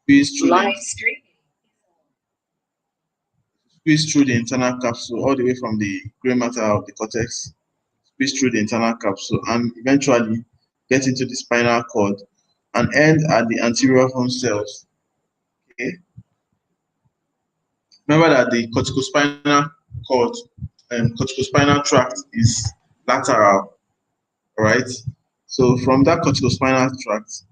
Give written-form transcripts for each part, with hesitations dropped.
squeeze through the internal capsule all the way from the gray matter of the cortex, squeeze through the internal capsule, and eventually get into the spinal cord and end at the anterior horn cells. Okay. Remember that the corticospinal cord and corticospinal tract is lateral, right? So from that corticospinal tract,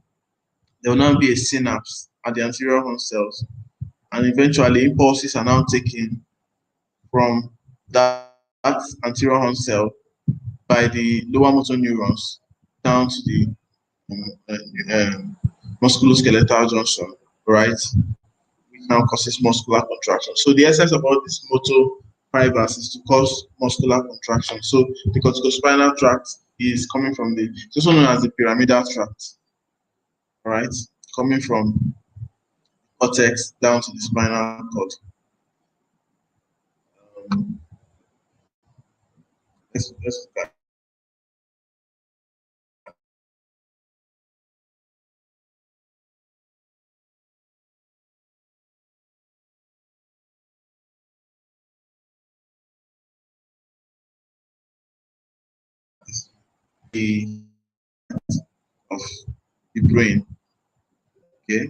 there will now be a synapse at the anterior horn cells, and eventually impulses are now taken from that anterior horn cell by the lower motor neurons down to the musculoskeletal junction, right? Which now causes muscular contraction. So the essence about this motor fibers is to cause muscular contraction. So the corticospinal tract is coming from the, it's also known as the pyramidal tract, right? Coming from cortex down to the spinal cord. Let's look at the of the brain. Okay,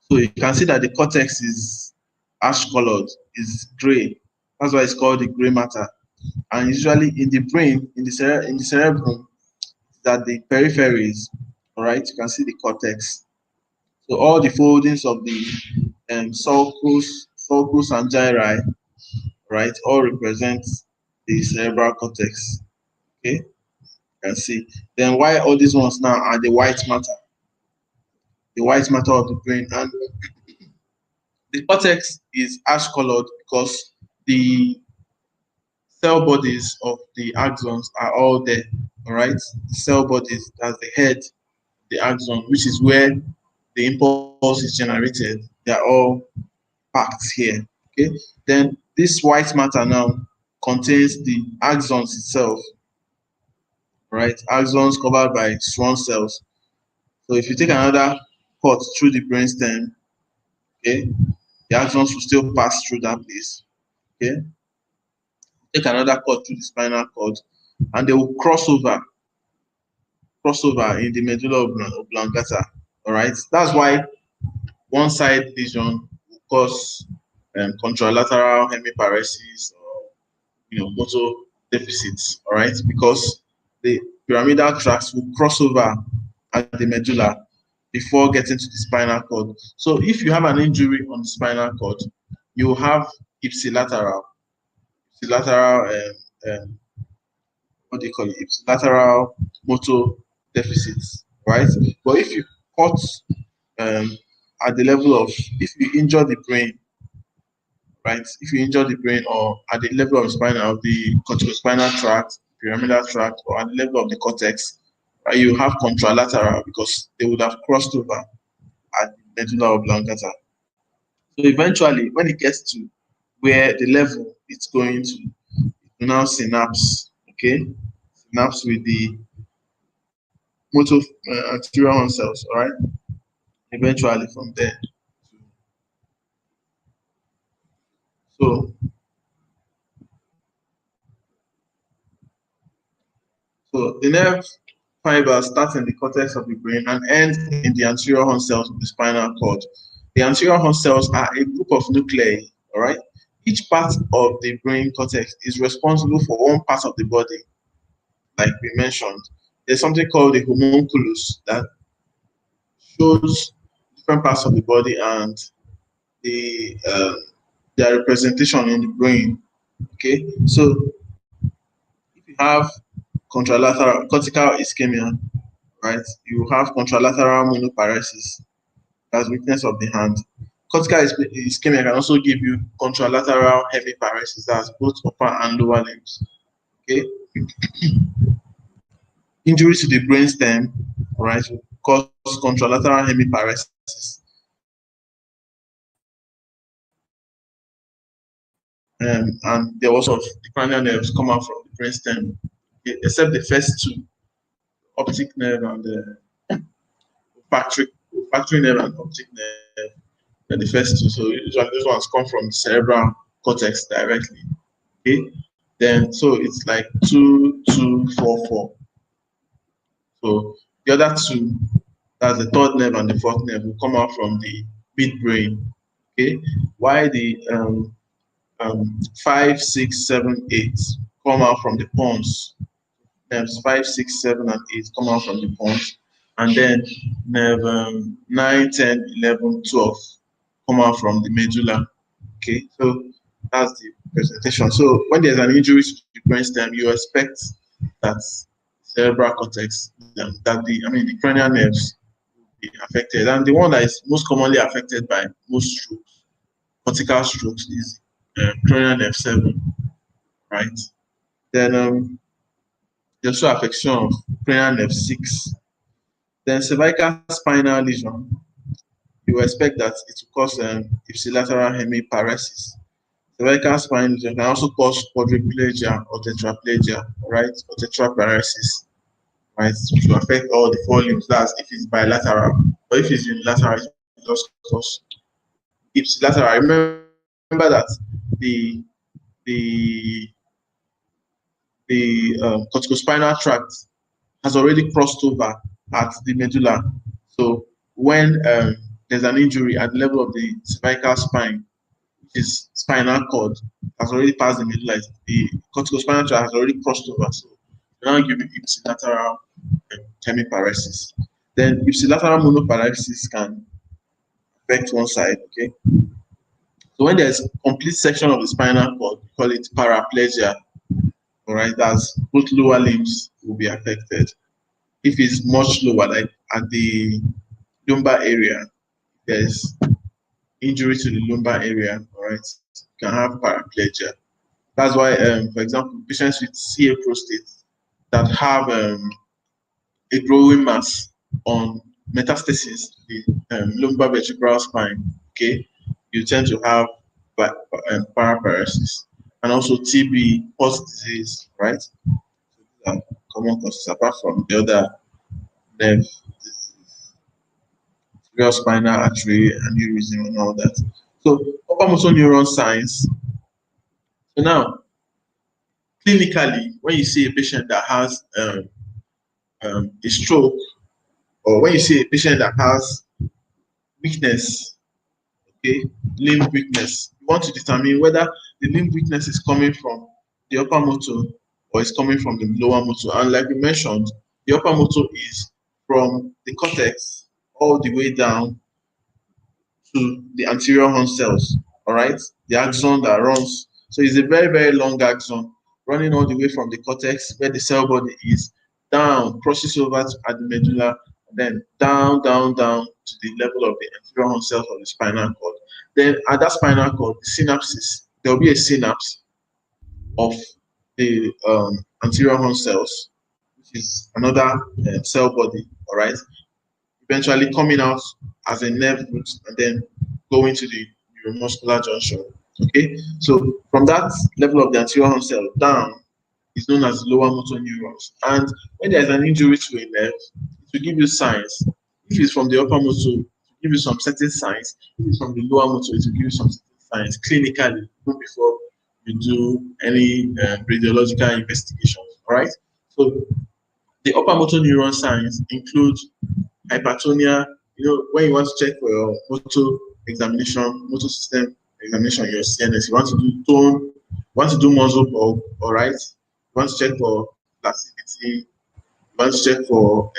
so you can see that the cortex is ash colored, is gray. That's why it's called the gray matter. And usually in the brain, in the cerebrum, that the peripheries, all right, you can see the cortex. So all the foldings of the sulcus and gyri, right, all represent the cerebral cortex. Okay, you can see. Then why all these ones now are the white matter, the white matter of the brain. And the cortex is ash colored because the cell bodies of the axons are all there. All right, the cell bodies, that's the head, the axon, which is where the impulse is generated. They are all packed here. Okay, then this white matter now contains the axons itself. Right, axons covered by Schwann cells. So if you take another cut through the brainstem, okay, the axons will still pass through that place. Okay, take another cut through the spinal cord, and they will cross over in the medulla oblongata. All right, that's why one side lesion will cause contralateral hemiparesis or motor deficits. All right, because the pyramidal tracts will cross over at the medulla before getting to the spinal cord. So if you have an injury on the spinal cord, you will have ipsilateral what do you call it? Ipsilateral motor deficits, right? But if you cut at the level of, if you injure the brain, right? If you injure the brain or at the level of spinal, of the corticospinal tract, pyramidal tract, or at the level of the cortex, right, you have contralateral because they would have crossed over at the medulla oblongata. So eventually, when it gets to where the level it's going to, it will now synapse, okay? Synapse with the motor anterior horn cells, all right? Eventually from there. So the nerve fibers start in the cortex of the brain and end in the anterior horn cells of the spinal cord. The anterior horn cells are a group of nuclei, all right? Each part of the brain cortex is responsible for one part of the body, like we mentioned. There's something called the homunculus that shows different parts of the body and their representation in the brain. Okay, so if you have contralateral cortical ischemia, right, you have contralateral monoparesis, that's weakness of the hand. Cortical ischemia can also give you contralateral hemiparesis, that's both upper and lower limbs. Okay, injury to the brainstem, right, will cause contralateral hemiparesis. And there also the cranial nerves come out from the brainstem, except the first two, optic nerve and the olfactory nerve and optic nerve. They're the first two. So usually those ones come from the cerebral cortex directly. Okay. Then so it's like 2, 2, 4, 4. So the other two, that's the third nerve and the fourth nerve, will come out from the midbrain. Okay. Why the 5, 6, 7, 8 come out from the pons. Nerves 5, 6, 7, and 8 come out from the pons. And then nerve 9, 10, 11, 12 come out from the medulla. Okay, so that's the presentation. So when there's an injury to the brainstem, you expect that cerebral cortex, the cranial nerves will be affected. And the one that is most commonly affected by most strokes, cortical strokes, is cranial nerve 7, right? Then there's also affection of cranial nerve 6. Then cervical spinal lesion, you expect that it will cause ipsilateral hemiparesis. Cervical spinal lesion can also cause quadriplegia or tetraplegia, right? Or tetraparesis, right? Which will affect all the 4 limbs. That's if it's bilateral. But if it's unilateral, it just cause ipsilateral. Remember that the corticospinal tract has already crossed over at the medulla. So when there's an injury at the level of the cervical spine, which is spinal cord, has already passed the medulla, the corticospinal tract has already crossed over. So now give it ipsilateral hemiparesis. Then ipsilateral monoparesis can affect one side, okay? So when there's complete section of the spinal cord, we call it paraplegia, all right? That's both lower limbs will be affected. If it's much lower, like at the lumbar area, there's injury to the lumbar area, all right, you can have paraplegia. That's why, for example, patients with CA prostate that have a growing mass on metastasis, the lumbar vertebral spine, okay, you tend to have paraparesis, and also TB, Post disease, right? So these are common causes apart from the other nerve disease, spinal artery, aneurysm, and all that. So upper motor neuron signs. So now, clinically, when you see a patient that has a stroke, or when you see a patient that has weakness, okay, limb weakness, you want to determine whether the limb weakness is coming from the upper motor or is coming from the lower motor. And like we mentioned, the upper motor is from the cortex all the way down to the anterior horn cells, all right? The axon that runs. So it's a very, very long axon running all the way from the cortex where the cell body is down, crosses over at the medulla, and then down, down, down to the level of the anterior horn cells of the spinal cord. Then at that spinal cord, the synapses, there will be a synapse of the anterior horn cells, which is another cell body, all right? Eventually coming out as a nerve root and then going to the neuromuscular junction. Okay, so from that level of the anterior horn cell down is known as lower motor neurons. And when there's an injury to a nerve, it will give you signs. If it's from the upper motor, it will give you some certain signs. If it's from the lower motor, it will give you some certain signs clinically, even before you do any radiological investigations. All right. So the upper motor neuron signs include hypertonia. You know, when you want to check for your motor examination, motor system examination, your CNS, you want to do tone, you want to do muscle bulk, all right? You want to check for placidity, you want to check for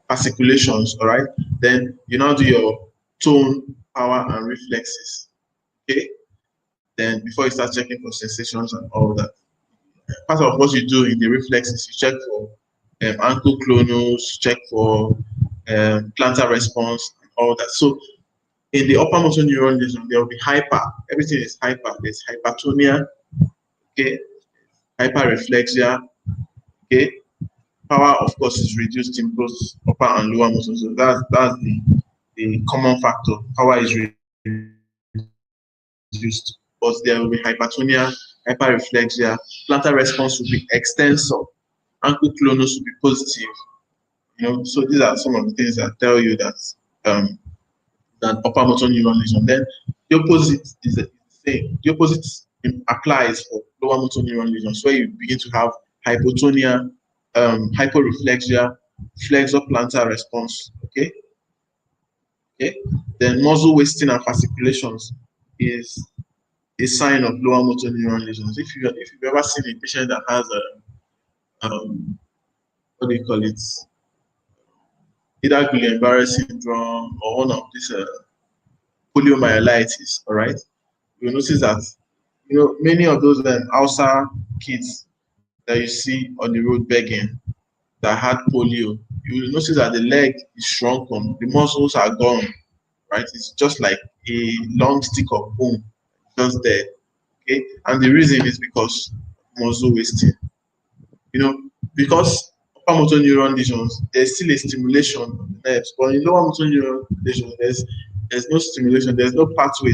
fasciculations, all right? Then you now do your tone, power, and reflexes, okay? Then before you start checking for sensations and all that. Part of what you do in the reflexes, you check for ankle clonus, check for plantar response, and all that. So in the upper motor neuron lesion, there will be hyper. Everything is hyper. There's hypertonia, okay, hyperreflexia, okay. Power, of course, is reduced in both upper and lower motor. So that's the common factor. Power is reduced, but there will be hypertonia, hyperreflexia. Plantar response will be extensor. Ankle clonus will be positive. You know, so these are some of the things that tell you that than upper motor neuron lesion. Then the opposite is the same. The opposite applies for lower motor neuron lesions, where you begin to have hypotonia, hyporeflexia, flexor plantar response. Okay. Then muscle wasting and fasciculations is a sign of lower motor neuron lesions. If you've ever seen a patient that has what do you call it, either Guillain-Barré syndrome or one of these poliomyelitis, all right, you'll notice that many of those Hausa kids that you see on the road begging that had polio, you will notice that the leg is shrunken, the muscles are gone, right? It's just like a long stick of bone just there. Okay, and the reason is because muscle wasting. Because upper motor neuron lesions, there's still a stimulation of the nerves, but in lower motor neuron lesions, there's no stimulation, there's no pathway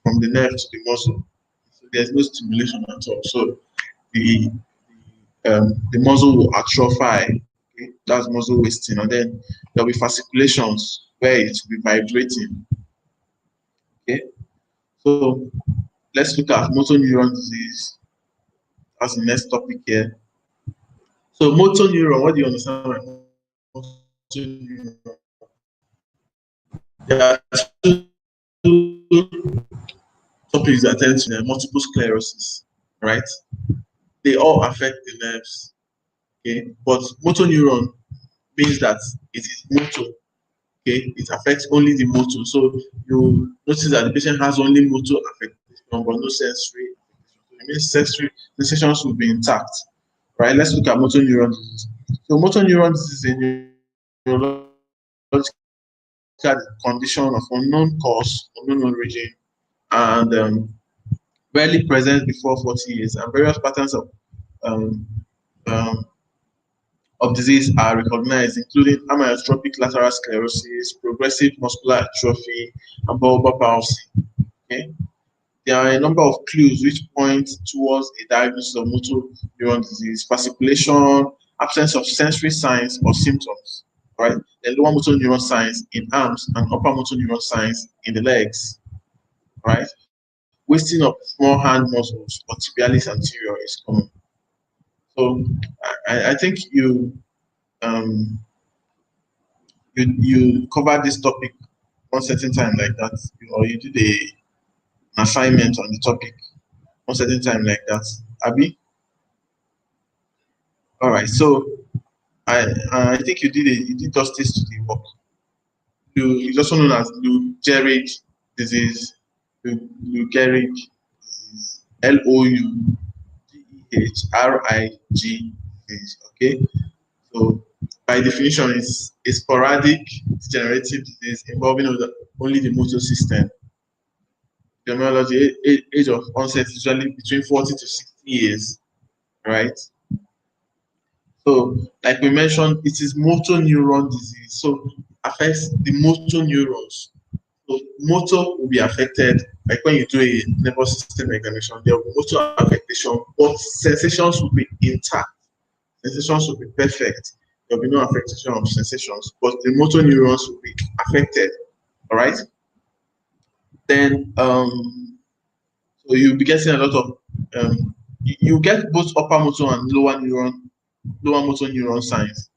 from the nerve to the muscle, so there's no stimulation at all. So the muscle will atrophy. Okay? That's muscle wasting, and then there'll be fasciculations where it will be vibrating. Okay, so let's look at motor neuron disease as the next topic here. So motor neuron, what do you understand by motor neuron? There are two topics that attend to multiple sclerosis, right? They all affect the nerves, okay? But motor neuron means that it is motor, okay? It affects only the motor. So you notice that the patient has only motor affectation, but no sensory affectation. So it means sensory sensations will be intact, right? Let's look at motor neuron disease. So motor neuron disease is a neurological condition of unknown cause, unknown origin, and rarely present before 40 years, and various patterns um, um, of disease are recognized, including amyotrophic lateral sclerosis, progressive muscular atrophy, and bulbar palsy. Okay? There are a number of clues which point towards a diagnosis of motor neuron disease: fasciculation, absence of sensory signs or symptoms, right? The lower motor neuron signs in arms and upper motor neuron signs in the legs, right? Wasting of small hand muscles or tibialis anterior is common. So I think um, you covered this topic one certain time like that, or you did an assignment on the topic one certain time like that. Abby? All right. So I think you did justice to the work. It's also known as Lou Gehrig disease. Lou Gehrig disease. Loughrig disease. Okay. So by definition, it's a sporadic degenerative disease involving only the motor system. Terminology, age of onset is usually between 40 to 60 years, right? So, like we mentioned, it is motor neuron disease. So, it affects the motor neurons. So, motor will be affected, like when you do a nervous system examination, there will be motor affectation, but sensations will be intact. Sensations will be perfect. There will be no affectation of sensations, but the motor neurons will be affected. All right. Then, so you'll be getting a lot of you get both upper motor and lower motor neuron signs.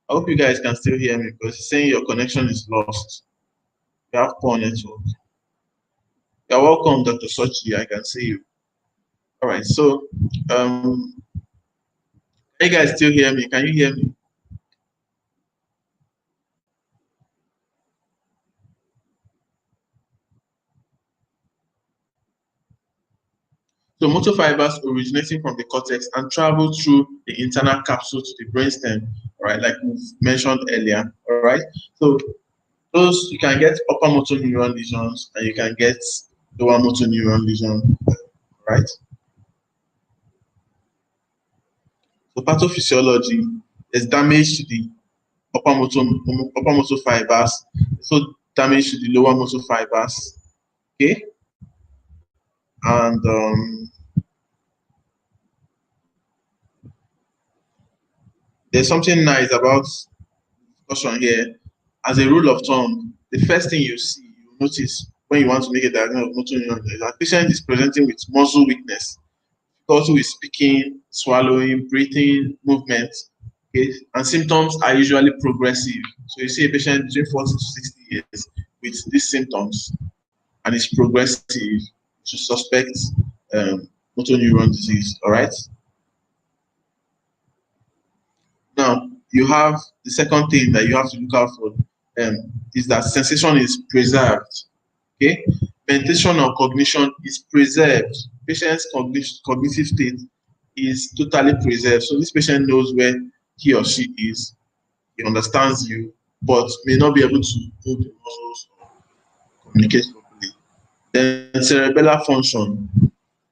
I hope you guys can still hear me because it's saying your connection is lost. You have poor network. You're welcome, Dr. Sochi. I can see you. All right. So, can you guys still hear me? Can you hear me? So motor fibers originating from the cortex and travel through the internal capsule to the brainstem, right? Like we mentioned earlier, all right? So those, you can get upper motor neuron lesions and you can get lower motor neuron lesion, right? So pathophysiology, there's damage to the upper motor fibers, so damage to the lower motor fibers, okay? And there's something nice about discussion here. as a rule of thumb, the first thing you see, you notice when you want to make a diagnosis of motor neuron is that patient is presenting with muscle weakness, difficulty with speaking, swallowing, breathing, movement, okay? And symptoms are usually progressive. So you see a patient between 40 to 60 years with these symptoms, and it's progressive, to suspect motor neuron disease. All right. Now you have the second thing that you have to look out for is that sensation is preserved. Okay, mentation or cognition is preserved. Patient's cognitive state is totally preserved. So this patient knows where he or she is. He understands you, but may not be able to move the muscles or communicate properly. Then cerebellar function,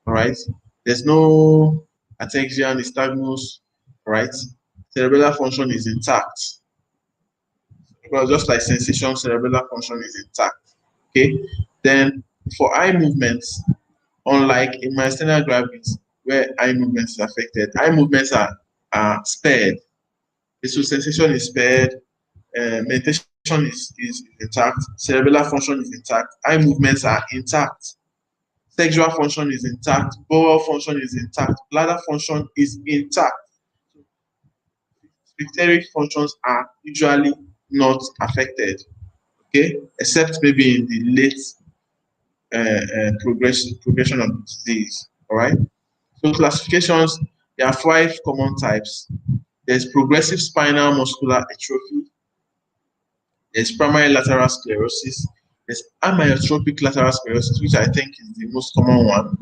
all right? There's no ataxia, nystagmus, right? Cerebellar function is intact. Well, just like sensation, cerebellar function is intact. Okay. Then for eye movements, unlike in myasthenia gravis, where eye movements is affected, eye movements are spared. So sensation is spared, mentation is intact, cerebellar function is intact, eye movements are intact, sexual function is intact, bowel function is intact, bladder function is intact. Sphincteric functions are usually not affected, okay, except maybe in the late progression of the disease. All right. So classifications, there are 5 common types. There's progressive spinal muscular atrophy. There's primary lateral sclerosis. There's amyotrophic lateral sclerosis, which I think is the most common one.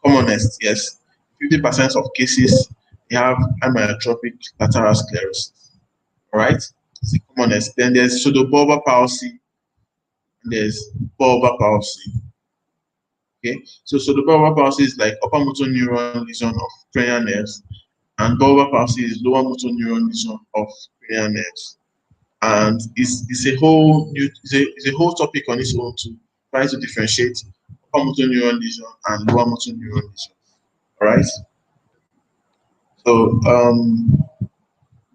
Commonest, yes. 50% of cases they have amyotrophic lateral sclerosis. All right. It's the commonest. Then there's pseudobulbar palsy. And there's bulbar palsy. Okay, so the bulbar palsy is like upper motor neuron lesion of cranial nerves, and bulbar palsy is lower motor neuron lesion of cranial nerves. And it's a whole new, it's a whole topic on its own to try to differentiate upper motor neuron lesion and lower motor neuron lesion. All right. So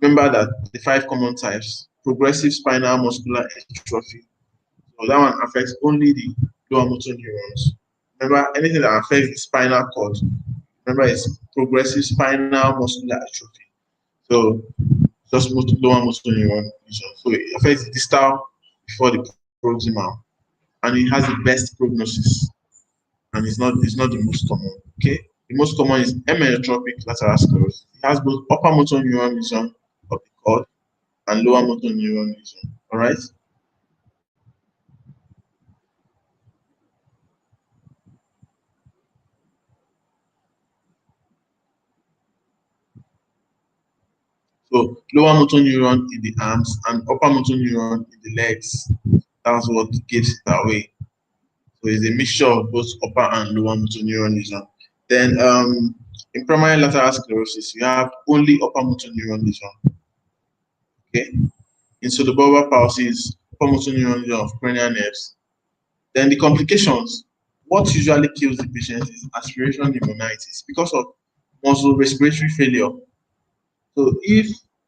remember that the 5 common types: progressive spinal muscular atrophy. So that one affects only the lower motor neurons. Remember, anything that affects the spinal cord, remember, it's progressive spinal muscular atrophy. So just lower motor neuron lesion. So it affects the distal before the proximal, and it has the best prognosis. And it's not the most common. Okay, the most common is amyotrophic lateral sclerosis. It has both upper motor neuron lesion of the cord and lower motor neuron lesion. All right. So lower motor neuron in the arms and upper motor neuron in the legs. That's what gives it away. So it's a mixture of both upper and lower motor neuron lesion. Then in primary lateral sclerosis, you have only upper motor neuron lesion. Okay. In pseudobulbar palsy is upper motor neuron lesion of cranial nerves. Then the complications. What usually kills the patient is aspiration pneumonitis because of muscle respiratory failure. So if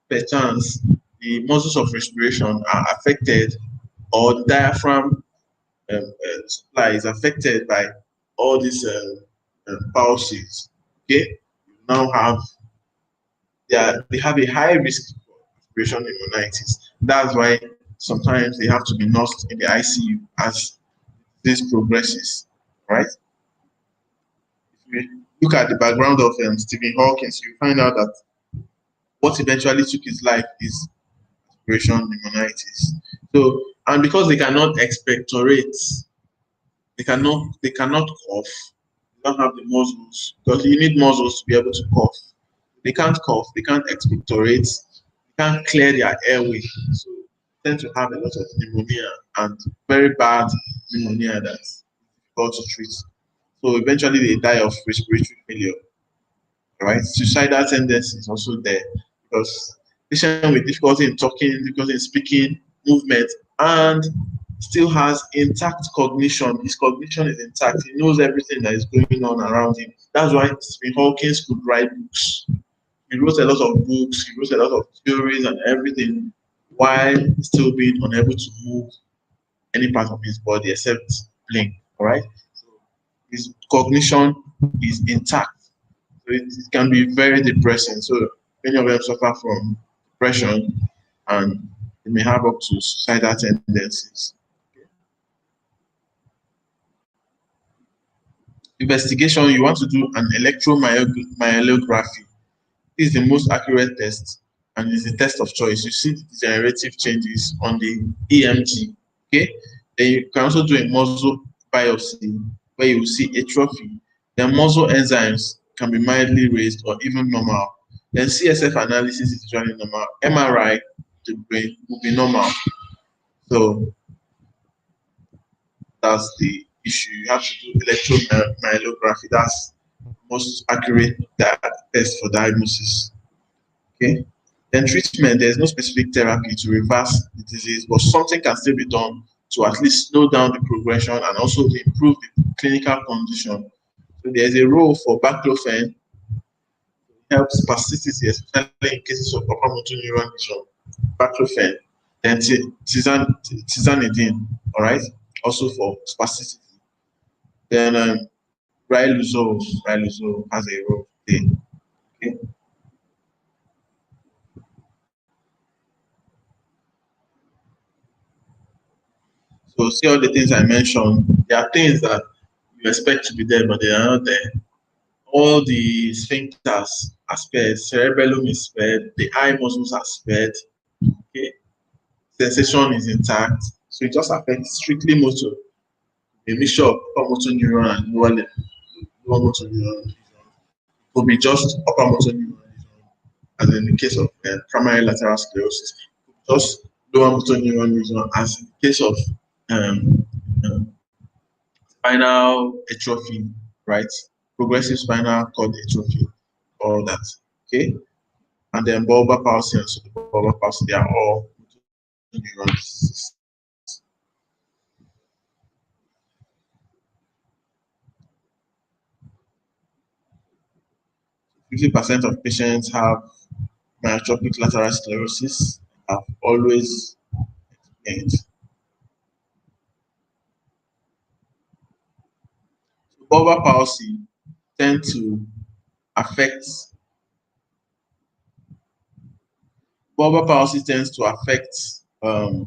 perchance the muscles of respiration are affected, or the diaphragm supply is affected by all these palsies, okay, you now have they have a high risk for respiration pneumonitis. That's why sometimes they have to be nursed in the ICU as this progresses, right? If you look at the background of Stephen Hawking, you find out that what eventually took his life is aspiration pneumonitis. So, and because they cannot expectorate, they cannot cough. They don't have the muscles, because you need muscles to be able to cough. They can't cough, they can't expectorate, they can't clear their airway. So they tend to have a lot of pneumonia, and very bad pneumonia that's difficult to treat. So eventually they die of respiratory failure. Right? Suicidal tendency is also there, because patient with difficulty in talking, difficulty in speaking, movement, and still has intact cognition. His cognition is intact. He knows everything that is going on around him. That's why Stephen Hawking could write books. He wrote a lot of books. He wrote a lot of theories and everything. while still being unable to move any part of his body except blink. All right. So his cognition is intact. So it can be very depressing. So many of them suffer from depression and they may have up to suicidal tendencies. Investigation, you want to do an electromyography. This is the most accurate test and is the test of choice. You see the degenerative changes on the EMG. Okay, then you can also do a muscle biopsy where you will see atrophy. Then muscle enzymes can be mildly raised or even normal. Then CSF analysis is usually normal. MRI, the brain will be normal. So that's the issue. You have to do electromyography. That's the most accurate test for diagnosis. Okay. Then treatment, there's no specific therapy to reverse the disease, but something can still be done to at least slow down the progression and also improve the clinical condition. So there's a role for baclofen, helps spasticity, especially in cases of upper motor neuron lesion. Baclofen, then tizanidine, all right, also for spasticity. Then ryluzole has a role there. Okay. So see all the things I mentioned. There are things that you expect to be there, but they are not there. All the sphincters are spared, cerebellum is spared, the eye muscles are spared. Okay, sensation is intact. So it just affects strictly motor, a mixture of upper motor neuron and lower motor neuron. It will be just upper motor neuron, as in the case of primary lateral sclerosis, just lower motor neuron lesion, as in the case of um, um, spinal atrophy, right? Progressive spinal cord atrophy, all that. Okay, and then bulbar palsy and suprabulbar palsy, they are all neuron diseases. 50% of patients have myotropic lateral sclerosis. I've always explained. Bulbar palsy tend to affect bulbar palsy tends to affect the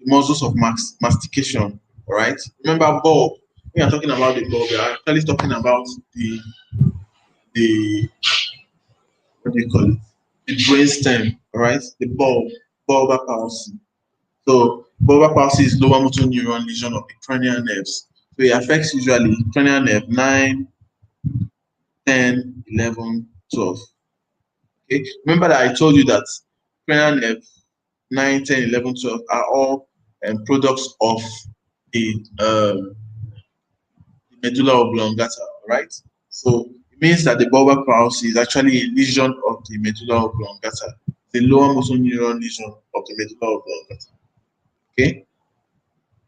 muscles of mastication. All right. Remember, bulb. We are talking about the bulb. We are actually talking about the what do you call it? The brain stem. All right. The bulbar palsy. So bulbar palsy is lower motor neuron lesion of the cranial nerves. So it affects usually cranial nerve 9, 10, 11, 12. Okay. Remember that I told you that cranial nerve 9, 10, 11, 12 are all products of the medulla oblongata, right? So it means that the bulbar palsy is actually a lesion of the medulla oblongata, the lower motor neuron lesion of the medulla oblongata, okay,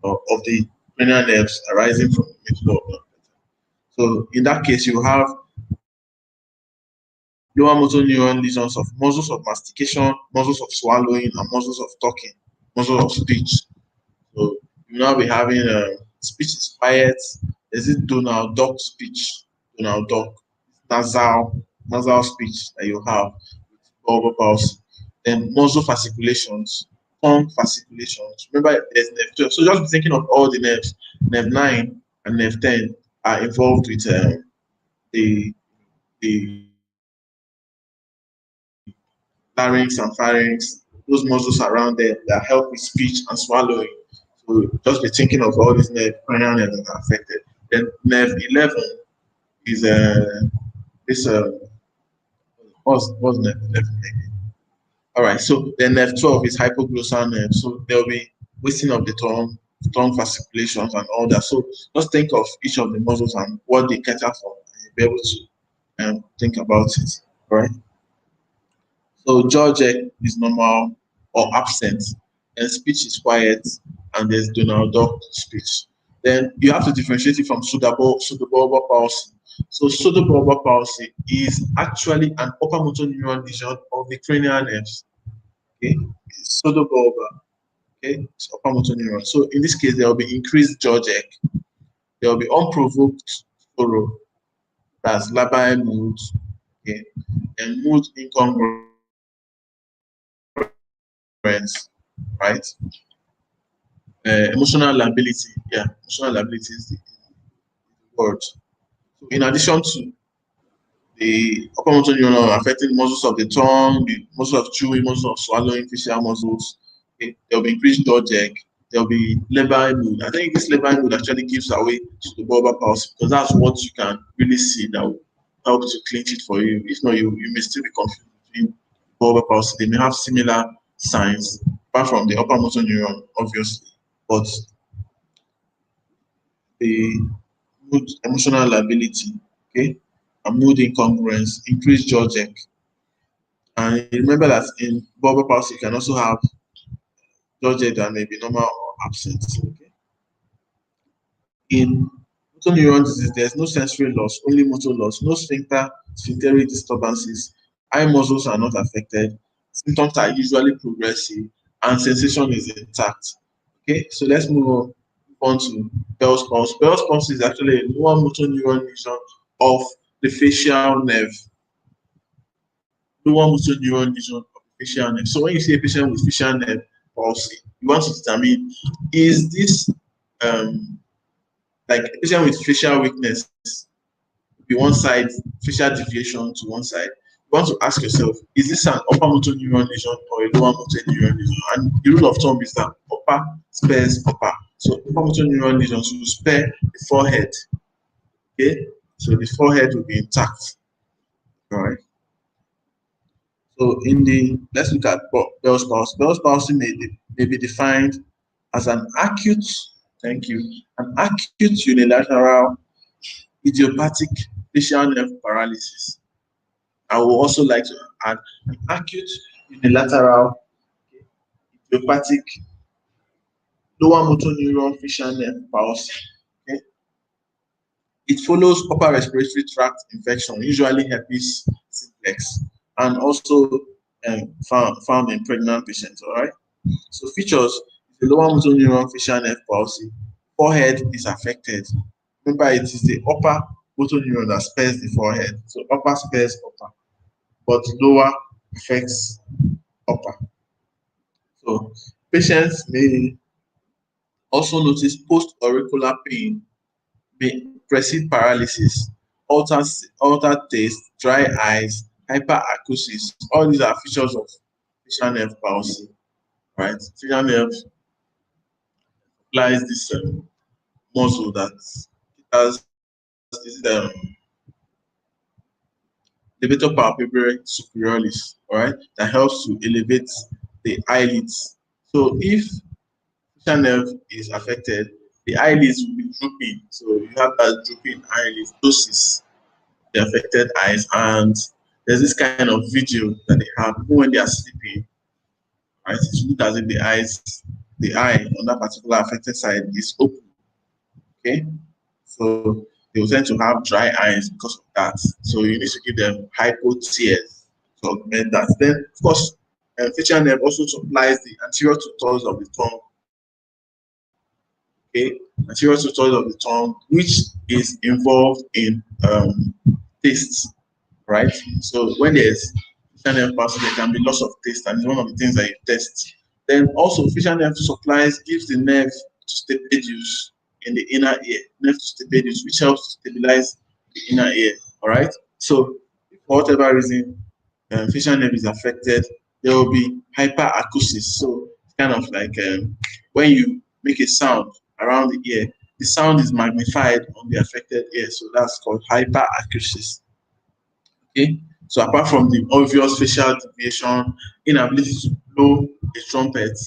of the cranial nerves arising from the medulla oblongata. So in that case, you have lower motor neuron lesions of muscles of mastication, muscles of swallowing, and muscles of talking, muscles of speech. So you now be having speech is quiet. Is it Donald Duck speech? Donald Duck, nasal speech that you have with bulbar palsy. Then muscle fasciculations, tongue fasciculations. Remember, there's nerve 12. So just be thinking of all the nerves. Nerve 9 and nerve 10 are involved with the larynx and pharynx. Those muscles around there that help with speech and swallowing. So just be thinking of all these cranial nerves that are affected. Then nerve 11 is this what's nerve 11 maybe? All right. So then nerve 12 is hypoglossal nerve. So there will be wasting of the tongue fasciculations and all that. So just think of each of the muscles and what they cater for, and you'll be able to think about it. All right. So jaw jerk is normal or absent, and speech is quiet, and there's Donald Duck speech. Then you have to differentiate it from pseudobulbar palsy. So pseudobulbar palsy is actually an upper motor neuron lesion of the cranial nerves. Okay, it's pseudobulbar. Okay, it's upper motor neuron. So in this case, there will be increased jaw jerk. There will be unprovoked furrow. That's labile mood. Okay, and mood incongruence. Right? Emotional lability. Yeah, emotional lability is the word. So in addition to the upper motor neuron affecting muscles of the tongue, the muscles of chewing, muscles of swallowing, facial muscles, okay, there will be increased jaw jerk. There will be labile mood. I think this labile mood actually gives away to the bulbar palsy because that's what you can really see that will help to clinch it for you. If not, you may still be confused between bulbar palsy. They may have similar signs, apart from the upper motor neuron, obviously, but the mood, emotional lability, okay, and mood incongruence, increased jaw jerk. And remember that in bulbar palsy, you can also have jaw jerk that may be normal or absent. Okay. In motor neuron disease, there's no sensory loss, only motor loss, no sphincteric disturbances, eye muscles are not affected, symptoms are usually progressive, and sensation is intact. Okay, so let's move on to Bell's palsy. Bell's palsy is actually a lower motor neuron lesion of the facial nerve. Lower motor neuron lesion of the facial nerve. So when you see a patient with facial nerve palsy, you want to determine, is this like a patient with facial weakness, be one side, facial deviation to one side? You want to ask yourself, is this an upper motor neuron lesion or a lower motor neuron lesion? And the rule of thumb is that upper spares upper. So upper motor neuron lesions will spare the forehead. Okay, so the forehead will be intact. All right. So let's look at Bell's palsy. Bell's palsy may be defined as an acute, thank you, an acute unilateral idiopathic facial nerve paralysis. I would also like to add an acute unilateral idiopathic lower motor neuron facial nerve palsy. Okay? It follows upper respiratory tract infection, usually herpes simplex, and also found in pregnant patients. All right. So features: the lower motor neuron facial nerve palsy. Forehead is affected. Remember, it is the upper motor neuron that spares the forehead. So upper spares upper, but lower affects upper. So patients may also notice post-auricular pain, may precede paralysis, altered taste, dry eyes, hyperacusis. All these are features of facial nerve palsy, right? Facial nerve lies this muscle that has this levator palpebrae superioris, all right, that helps to elevate the eyelids. So if facial nerve is affected, the eyelids will be drooping. So you have that drooping eyelids, ptosis, the affected eyes, and there's this kind of vigil that they have even when they are sleeping. Right? It looks as if the eye on that particular affected side is open. Okay, so they will tend to have dry eyes because of that. So you need to give them hypo tears to augment that. Then, of course, facial nerve also supplies the anterior two thirds of the tongue. Okay, anterior two thirds of the tongue, which is involved in taste, right? So when there's facial nerve palsy, there can be loss of taste, and it's one of the things that you test. Then also, facial nerve supplies gives the nerve to stapedius in the inner ear, nerve to stapedius, which helps to stabilize the inner ear. All right. So, for whatever reason, facial nerve is affected, there will be hyperacusis. So, it's kind of like when you make a sound around the ear, the sound is magnified on the affected ear. So, that's called hyperacusis. Okay. So, apart from the obvious facial deviation, inability to blow a trumpet,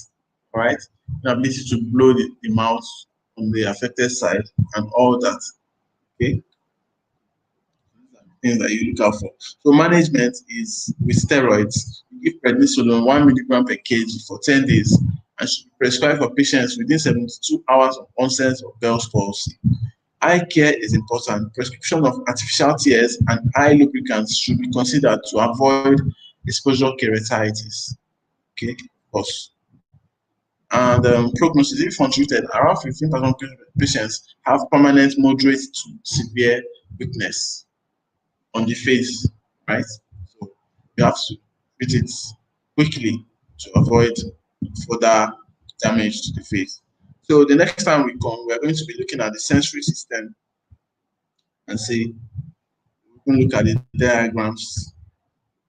all right, inability to blow the mouth on the affected side, and all that. Okay. Things that you look out for. So management is with steroids. You give prednisolone 1 milligram per kg for 10 days, and should be prescribed for patients within 72 hours of onset of Bell's palsy. Eye care is important. Prescription of artificial tears and eye lubricants should be considered to avoid exposure keratitis. Okay, of course. And prognosis, if untreated, around 15,000 patients have permanent, moderate to severe weakness on the face, right? So you have to treat it quickly to avoid further damage to the face. So the next time we come, we are going to be looking at the sensory system and see, we can look at the diagrams,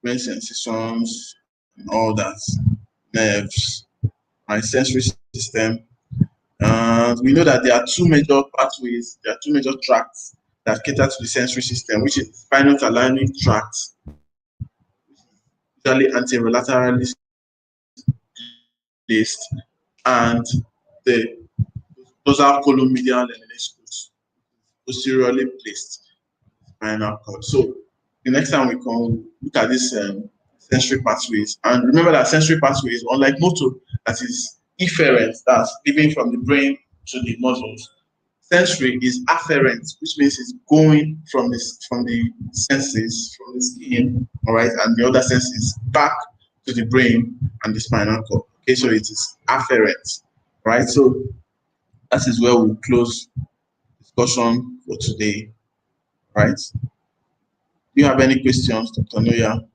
brain sensations, and all that, nerves, my sensory system. And we know that there are two major pathways, there are two major tracts that cater to the sensory system, which is the spinal thalamic tract, usually anterolaterally placed, and the dorsal column medial lemniscus, posteriorly placed spinal cord. So the next time we come look at this sensory pathways, and remember that sensory pathways, unlike motor, that is efferent, that's living from the brain to the muscles. Sensory is afferent, which means it's going from the senses, from the skin, all right, and the other senses back to the brain and the spinal cord. Okay, so it is afferent, right? So that is where we'll close discussion for today, right? Do you have any questions, Dr. Noya?